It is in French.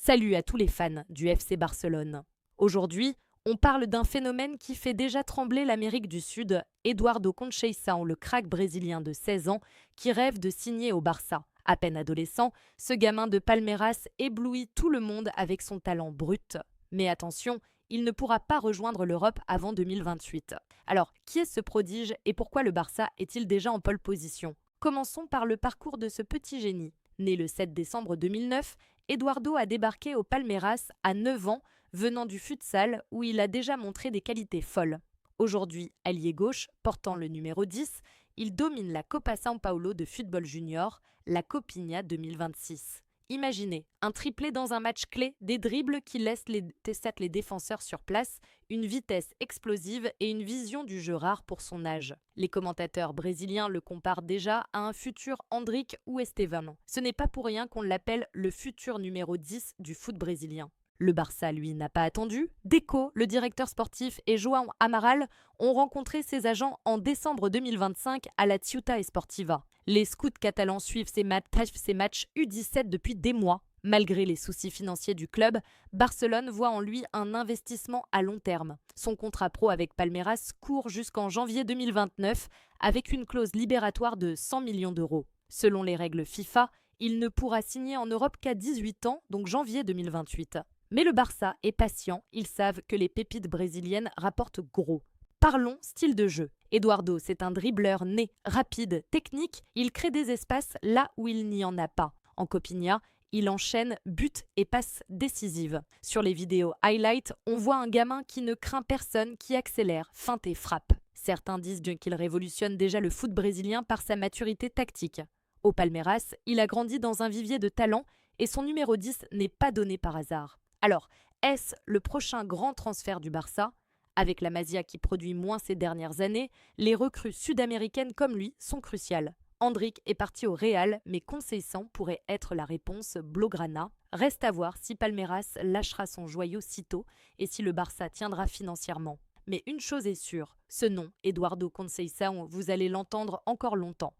Salut à tous les fans du FC Barcelone. Aujourd'hui, on parle d'un phénomène qui fait déjà trembler l'Amérique du Sud, Eduardo Conceição, le crack brésilien de 16 ans, qui rêve de signer au Barça. À peine adolescent, ce gamin de Palmeiras éblouit tout le monde avec son talent brut. Mais attention, il ne pourra pas rejoindre l'Europe avant 2028. Alors, qui est ce prodige et pourquoi le Barça est-il déjà en pole position? Commençons par le parcours de ce petit génie. Né le 7 décembre 2009, Eduardo a débarqué au Palmeiras à 9 ans, venant du futsal où il a déjà montré des qualités folles. Aujourd'hui ailier gauche, portant le numéro 10, il domine la Copa São Paulo de football junior, la Copinha 2026. Imaginez, un triplé dans un match clé, des dribbles qui laissent les défenseurs sur place, une vitesse explosive et une vision du jeu rare pour son âge. Les commentateurs brésiliens le comparent déjà à un futur Endrick ou Estevam. Ce n'est pas pour rien qu'on l'appelle le futur numéro 10 du foot brésilien. Le Barça, lui, n'a pas attendu. Deco, le directeur sportif, et João Amaral ont rencontré ses agents en décembre 2025 à la Ciutat Esportiva. Les scouts catalans suivent ces matchs U17 depuis des mois. Malgré les soucis financiers du club, Barcelone voit en lui un investissement à long terme. Son contrat pro avec Palmeiras court jusqu'en janvier 2029 avec une clause libératoire de 100 millions d'euros. Selon les règles FIFA, il ne pourra signer en Europe qu'à 18 ans, donc janvier 2028. Mais le Barça est patient, ils savent que les pépites brésiliennes rapportent gros. Parlons style de jeu. Eduardo, c'est un dribbleur né, rapide, technique, il crée des espaces là où il n'y en a pas. En Copinha, il enchaîne buts et passes décisives. Sur les vidéos highlight, on voit un gamin qui ne craint personne, qui accélère, feinte et frappe. Certains disent bien qu'il révolutionne déjà le foot brésilien par sa maturité tactique. Au Palmeiras, il a grandi dans un vivier de talent et son numéro 10 n'est pas donné par hasard. Alors, est-ce le prochain grand transfert du Barça? Avec la Masia qui produit moins ces dernières années, les recrues sud-américaines comme lui sont cruciales. Endrick est parti au Real, mais Conceição pourrait être la réponse Blaugrana. Reste à voir si Palmeiras lâchera son joyau sitôt et si le Barça tiendra financièrement. Mais une chose est sûre, ce nom, Eduardo Conceição, vous allez l'entendre encore longtemps.